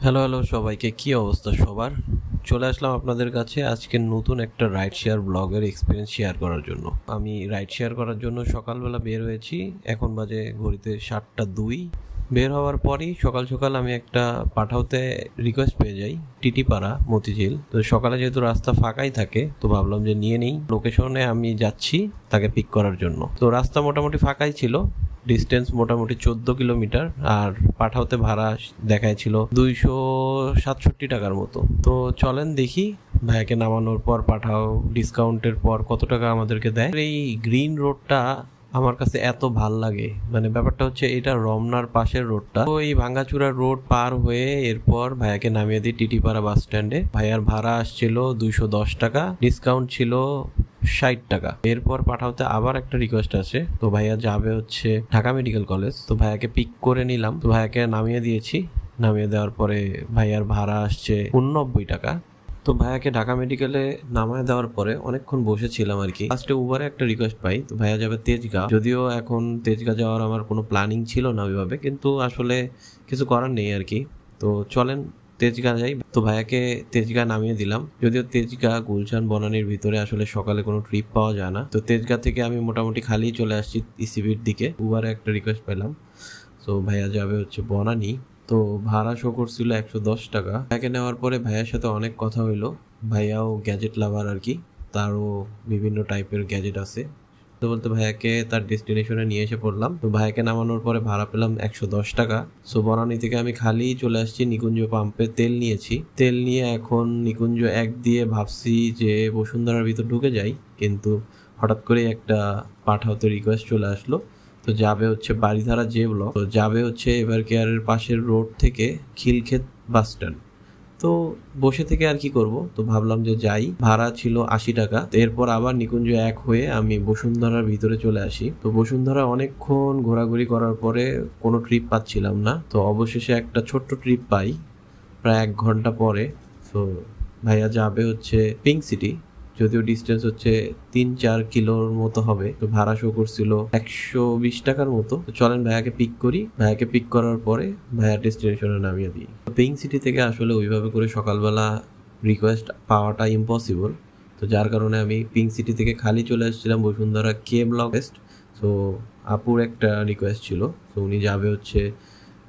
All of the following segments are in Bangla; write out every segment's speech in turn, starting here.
হ্যালো হ্যালো সবাইকে, কি অবস্থা সবার? চলে আসলাম আপনাদের কাছে আজকে নতুন একটা রাইড শেয়ার ব্লগের এক্সপিরিয়েন্স শেয়ার করার জন্য। আমি রাইড শেয়ার করার জন্য সকালবেলা বের হয়েছি। এখন বাজে ঘড়িতে 7:02। বের হওয়ার পরই সকাল সকাল আমি একটা পাঠাওতে রিকোয়েস্ট পেয়ে যাই, টিটিপাড়া মতিঝিল। তো সকালে যেহেতু রাস্তা ফাঁকাই থাকে, তো ভাবলাম যে নিয়ে নেই। লোকেশনে আমি যাচ্ছি তাকে পিক করার জন্য। তো রাস্তা মোটামুটি ফাঁকাই ছিল, ডিস্টেন্স মোটামুটি 14 কিলোমিটার, আর পাঠাওতে ভাড়া দেখাইছিল 267 টাকার মতো। তো চলেন দেখি ভাইয়াকে নামানোর পর পাঠাও ডিসকাউন্টের পর কত টাকা আমাদেরকে দেয়। এই গ্রিন রোডটা আমার কাছে এত ভাল লাগে, মানে ব্যাপারটা হচ্ছে এটা রমনার পাশের রোডটা। তো এই ভাঙ্গাচুরা রোড পার হয়ে এরপর ভাইয়াকে নামিয়ে দিই টিটিপাড়া বাস স্ট্যান্ডে। ভাইয়ার ভাড়া আসছিল 210 টাকা, ডিসকাউন্ট ছিল 60 টাকা। এরপর পাঠাওতে আবার একটা রিকোয়েস্ট আছে, তো ভাইয়া যাবে হচ্ছে ঢাকা মেডিকেল কলেজ। তো ভাইয়াকে পিক করে নিলাম, তো ভাইয়াকে নামিয়ে দিয়েছি। নামিয়ে দেওয়ার পরে ভাইয়ার ভাড়া আসছে 89 টাকা। তো ভাইয়াকে ঢাকা মেডিকেলে নামায় দেওয়ার পরে অনেকক্ষণ বসেছিলাম আর কি। ফার্স্টে উবারে একটা রিকোয়েস্ট পাই, তো ভাইয়া যাবে তেজগাঁও। যদিও এখন তেজগাঁও যাওয়ার আমার কোনো প্ল্যানিং ছিল না ওইভাবে, কিন্তু আসলে কিছু করার নেই আর কি। তো চলেন তেজগাঁ যাই। তো ভাইয়াকে তেজগাঁ নামিয়ে দিলাম। যদিও তেজগাঁ গুলশান বনানীর ভিতরে আসলে সকালে কোনো ট্রিপ পাওয়া যায় না। তো তেজগাঁ থেকে আমি মোটামুটি খালি চলে আসছি ইসিবির দিকে। উবারে একটা রিকোয়েস্ট পেলাম, তো ভাইয়া যাবে হচ্ছে বনানী। তো ভাড়া শো করছিল 110 টাকা। ভাইয়াকে নেওয়ার পরে ভাইয়ার সাথে অনেক কথা হইলো। ভাইয়াও গ্যাজেট লাভার আর কি, তারও বিভিন্ন টাইপের গ্যাজেট আছে। তো বলতে ভাইয়াকে তার ডেস্টিনেশনে নিয়ে এসে পড়লাম। তো ভাইয়াকে নামানোর পরে ভাড়া পেলাম 110 টাকা। সো বনানী থেকে আমি খালি চলে আসছি নিকুঞ্জ পাম্পে, তেল নিয়েছি। তেল নিয়ে এখন নিকুঞ্জ 1 দিয়ে ভাবছি যে বসুন্ধরার ভিতর ঢুকে যাই, কিন্তু হঠাৎ করে একটা পাঠাওতে রিকোয়েস্ট চলে আসলো। তো যাবে হচ্ছে বারিধারা যে ব্লক, তো যাবে হচ্ছে এভার কেয়ারের পাশের রোড থেকে খিলক্ষেত বাস স্ট্যান্ড। তো বসে থেকে আর কি করব, তো ভাবলাম যে যাই। ভাড়া ছিল 80 টাকা। এরপর আবার নিকুঞ্জ 1 হয়ে আমি বসুন্ধরার ভিতরে চলে আসি। তো বসুন্ধরা অনেকক্ষণ ঘোরাঘুরি করার পরে কোনো ট্রিপ পাচ্ছিলাম না। তো অবশেষে একটা ছোট্ট ট্রিপ পাই প্রায় 1 ঘন্টা পরে। তো ভাইয়া যাবে হচ্ছে পিঙ্ক সিটি, যদিও ডিস্টেন্স হচ্ছে 3-4 কিলোর মতো হবে। তো ভাড়া শো করছিল 120 টাকার মতো। তো চলেন ভাইয়াকে পিক করি। ভাইয়াকে পিক করার পরে ভাইয়ার ডেস্টিনেশনে নামিয়ে দিই। পিঙ্ক সিটি থেকে আসলে ওইভাবে করে সকালবেলা রিকোয়েস্ট পাওয়াটা ইম্পসিবল। তো যার কারণে আমি পিঙ্ক সিটি থেকে খালি চলে এসেছিলাম বসুন্ধরা কে ব্লক ওয়েস্ট। তো আপুর একটা রিকোয়েস্ট ছিল, তো উনি যাবে হচ্ছে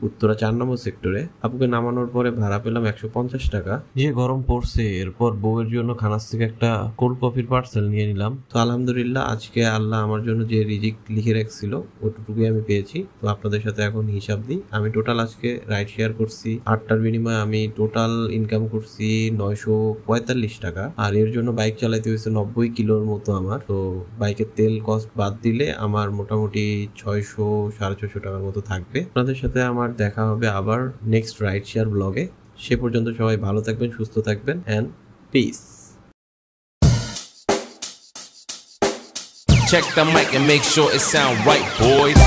উত্তরা 4 নম্বর সেক্টরে। আপুকে নামানোর পরে ভাড়া পেলাম 150 টাকা। যে গরম পড়ছে, এরপর বউয়ের জন্য খানাস থেকে একটা কোল্ড কফির পার্সেল নিয়ে নিলাম। তো আলহামদুলিল্লাহ আজকে আল্লাহ আমার জন্য যে রিজিক লিখে রাখছিল ওটুকুই আমি পেয়েছি। তো আপনাদের সাথে এখন হিসাব দিই। আমি টোটাল আজকে রাইড শেয়ার করছি 8টার বিনিময়ে আমি টোটাল ইনকাম করছি 945 টাকা। আর এর জন্য বাইক চালাইতে হয়েছে 90 কিলোর মতো আমার। তো বাইকের তেল কস্ট বাদ দিলে আমার মোটামুটি 600-650 টাকার মতো থাকবে। আপনাদের সাথে আমার দেখা হবে আবার নেক্সট রাইড শেয়ার ব্লগে। সে পর্যন্ত সবাই ভালো থাকবেন, সুস্থ থাকবেন, and peace. Check the mic and make sure it sound right, boys.